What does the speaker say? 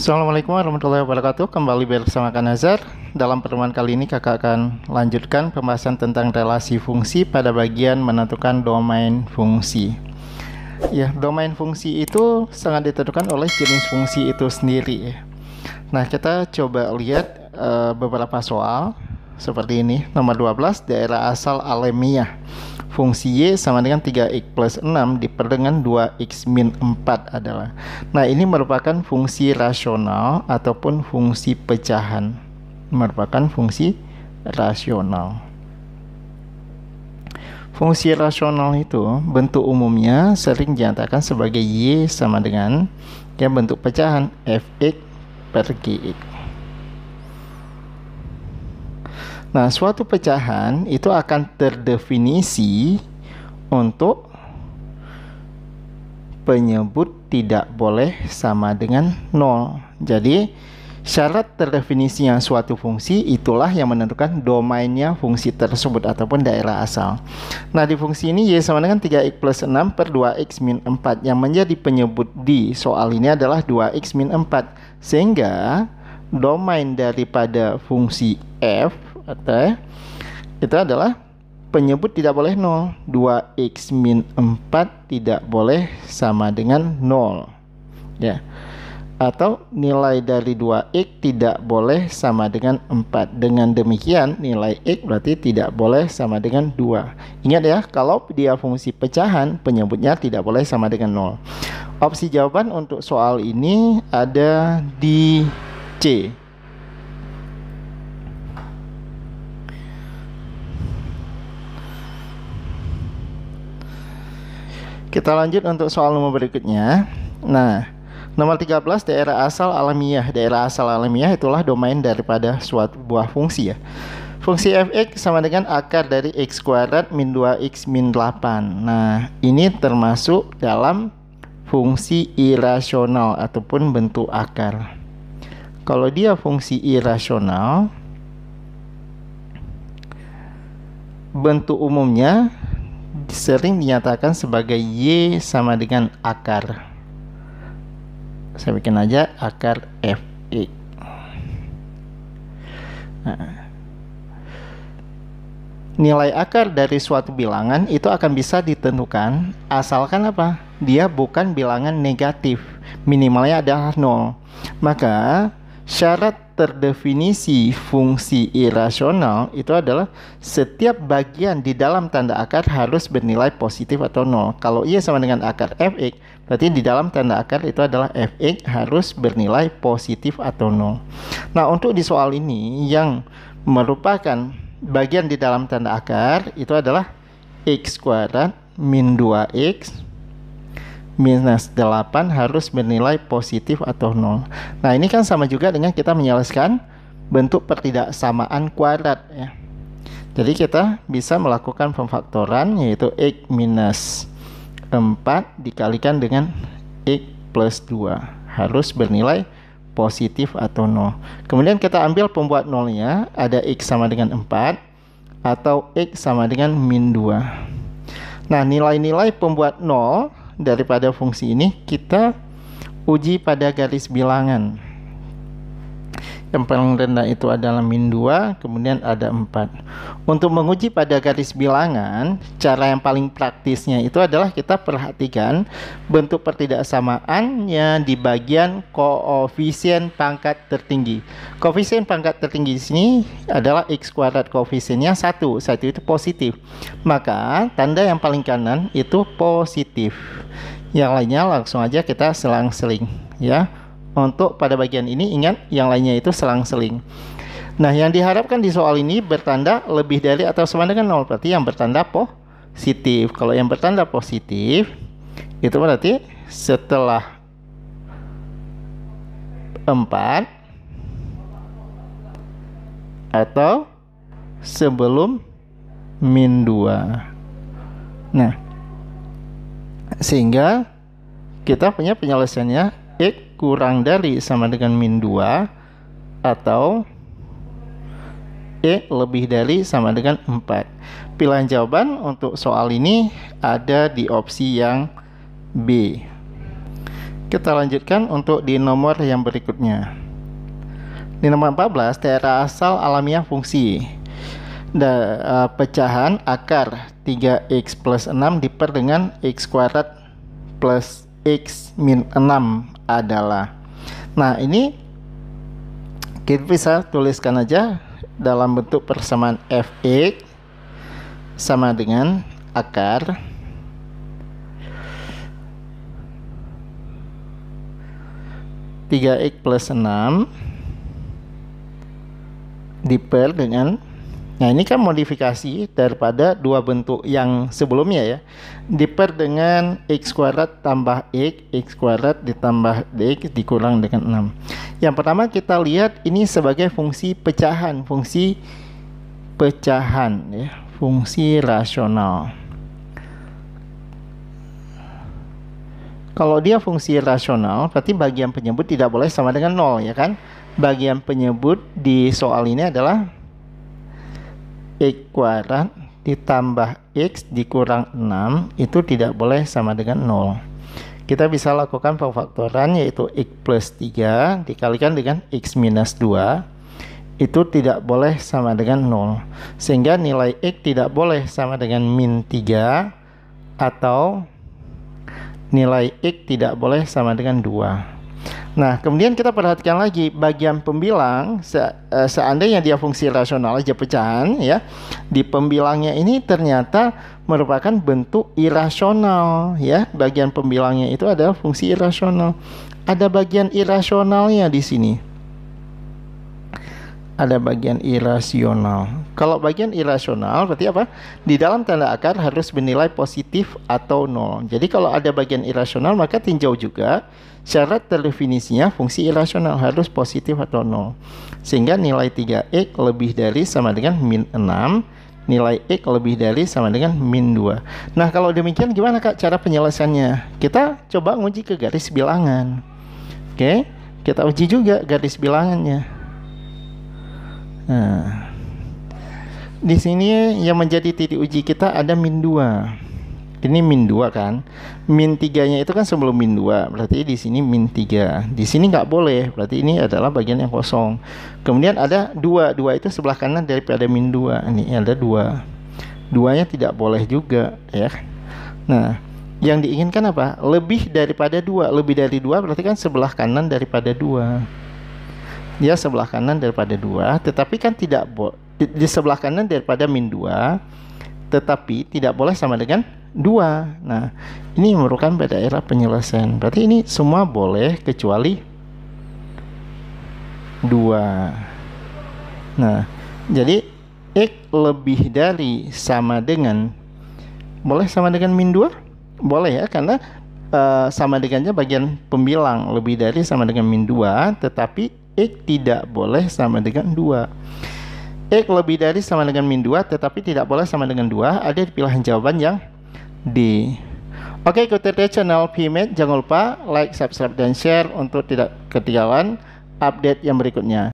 Assalamualaikum warahmatullahi wabarakatuh. Kembali bersama Kak Nazar. Dalam pertemuan kali ini kakak akan lanjutkan pembahasan tentang relasi fungsi pada bagian menentukan domain fungsi. Ya, domain fungsi itu sangat ditentukan oleh jenis fungsi itu sendiri. Nah, kita coba lihat beberapa soal seperti ini. Nomor 12, daerah asal alamiah. Fungsi Y sama dengan 3x plus 6 diper dengan 2x min 4 adalah. Nah, ini merupakan fungsi rasional ataupun fungsi pecahan. Merupakan fungsi rasional. Fungsi rasional itu bentuk umumnya sering dinyatakan sebagai Y sama dengan bentuk pecahan fx per gx. Nah, suatu pecahan itu akan terdefinisi untuk penyebut tidak boleh sama dengan 0. Jadi, syarat terdefinisinya suatu fungsi itulah yang menentukan domainnya fungsi tersebut ataupun daerah asal. Nah, di fungsi ini Y sama dengan 3x plus 6 per 2x min 4. Yang menjadi penyebut di soal ini adalah 2x min 4. Sehingga domain daripada fungsi f atau itu adalah penyebut tidak boleh 0. 2x min 4 tidak boleh sama dengan 0 ya, atau nilai dari 2x tidak boleh sama dengan 4. Dengan demikian nilai x berarti tidak boleh sama dengan 2. Ingat ya, kalau dia fungsi pecahan penyebutnya tidak boleh sama dengan 0. Opsi jawaban untuk soal ini ada di C. Kita lanjut untuk soal nomor berikutnya. Nah, nomor 13, daerah asal alamiah. Daerah asal alamiah itulah domain daripada suatu buah fungsi ya. Fungsi fx sama dengan akar dari x kuadrat min 2x min 8. Nah, ini termasuk dalam fungsi irasional ataupun bentuk akar. Kalau dia fungsi irasional, bentuk umumnya sering dinyatakan sebagai Y sama dengan akar. Saya bikin aja akar fx. Nah, nilai akar dari suatu bilangan itu akan bisa ditentukan asalkan apa? Dia bukan bilangan negatif, minimalnya adalah 0. Maka syarat terdefinisi fungsi irasional itu adalah setiap bagian di dalam tanda akar harus bernilai positif atau 0. Kalau Y sama dengan akar fx, berarti di dalam tanda akar itu adalah fx harus bernilai positif atau 0. Nah, untuk di soal ini yang merupakan bagian di dalam tanda akar itu adalah x kuadrat min 2x minus 8 harus bernilai positif atau 0. Nah, ini kan sama juga dengan kita menyelesaikan bentuk pertidaksamaan kuadrat ya. Jadi kita bisa melakukan pemfaktoran yaitu x minus 4 dikalikan dengan x plus 2 harus bernilai positif atau 0. Kemudian kita ambil pembuat 0-nya, ada x sama dengan 4 atau x sama dengan min 2. Nah, nilai-nilai pembuat 0 daripada fungsi ini kita uji pada garis bilangan. Yang paling rendah itu adalah min 2, kemudian ada 4. Untuk menguji pada garis bilangan, cara yang paling praktisnya itu adalah kita perhatikan bentuk pertidaksamaannya di bagian koefisien pangkat tertinggi. Koefisien pangkat tertinggi di sini adalah x kuadrat, koefisiennya 1. 1 itu positif. Maka tanda yang paling kanan itu positif. Yang lainnya langsung aja kita selang-seling ya. Untuk pada bagian ini ingat yang lainnya itu selang-seling. Nah, yang diharapkan di soal ini bertanda lebih dari atau sama dengan 0, berarti yang bertanda positif. Kalau yang bertanda positif itu berarti setelah 4 atau sebelum min 2. Nah, sehingga kita punya penyelesaiannya x kurang dari sama dengan min 2 atau x lebih dari sama dengan 4. Pilihan jawaban untuk soal ini ada di opsi yang B. Kita lanjutkan untuk di nomor yang berikutnya. Di nomor 14, daerah asal alamiah fungsi. Pecahan akar 3x plus 6 diper dengan x kuadrat plus x min 6 adalah. Nah, ini kita bisa tuliskan aja dalam bentuk persamaan fx sama dengan akar 3x plus 6 diper dengan, nah ini kan modifikasi daripada dua bentuk yang sebelumnya ya, diper dengan x kuadrat tambah x kuadrat ditambah dx dikurang dengan 6. Yang pertama kita lihat ini sebagai fungsi pecahan, ya, fungsi rasional. Kalau dia fungsi rasional, berarti bagian penyebut tidak boleh sama dengan 0, ya kan? Bagian penyebut di soal ini adalah x kuadrat ditambah x dikurang 6, itu tidak boleh sama dengan 0. Kita bisa lakukan pemfaktoran, yaitu x plus 3 dikalikan dengan x minus 2, itu tidak boleh sama dengan 0. Sehingga nilai x tidak boleh sama dengan min 3, atau nilai x tidak boleh sama dengan 2. Nah, kemudian kita perhatikan lagi bagian pembilang. Seandainya dia fungsi rasional aja pecahan ya, di pembilangnya ini ternyata merupakan bentuk irasional ya. Bagian pembilangnya itu adalah fungsi irasional. Ada bagian irasionalnya di sini. Ada bagian irasional. Kalau bagian irasional berarti apa? Di dalam tanda akar harus bernilai positif atau 0. Jadi kalau ada bagian irasional maka tinjau juga syarat terdefinisinya fungsi irasional harus positif atau 0. Sehingga nilai 3x lebih dari sama dengan min 6, nilai x lebih dari sama dengan min 2. Nah, kalau demikian gimana Kak cara penyelesaiannya? Kita coba uji ke garis bilangan. Oke, kita uji juga garis bilangannya. Nah, di sini yang menjadi titik uji kita ada min 2. Ini min 2 kan. Min 3-nya itu kan sebelum min 2. Berarti di sini min 3. Di sini nggak boleh. Berarti ini adalah bagian yang kosong. Kemudian ada 2. 2 itu sebelah kanan daripada min 2. Ini ada 2. 2-nya tidak boleh juga ya. Nah, yang diinginkan apa? Lebih daripada 2. Lebih dari 2 berarti kan sebelah kanan daripada 2. Dia sebelah kanan daripada 2, tetapi kan tidak di sebelah kanan daripada min 2, tetapi tidak boleh sama dengan 2. Nah, ini merupakan daerah penyelesaian. Berarti ini semua boleh kecuali 2. Nah, jadi x lebih dari sama dengan, boleh sama dengan min 2? Boleh ya, karena sama dengannya bagian pembilang, lebih dari sama dengan min 2, tetapi x tidak boleh sama dengan 2. X lebih dari sama dengan min 2 tetapi tidak boleh sama dengan 2 ada di pilihan jawaban yang D. Oke, ikuti channel PMate. Jangan lupa like, subscribe, dan share untuk tidak ketinggalan update yang berikutnya.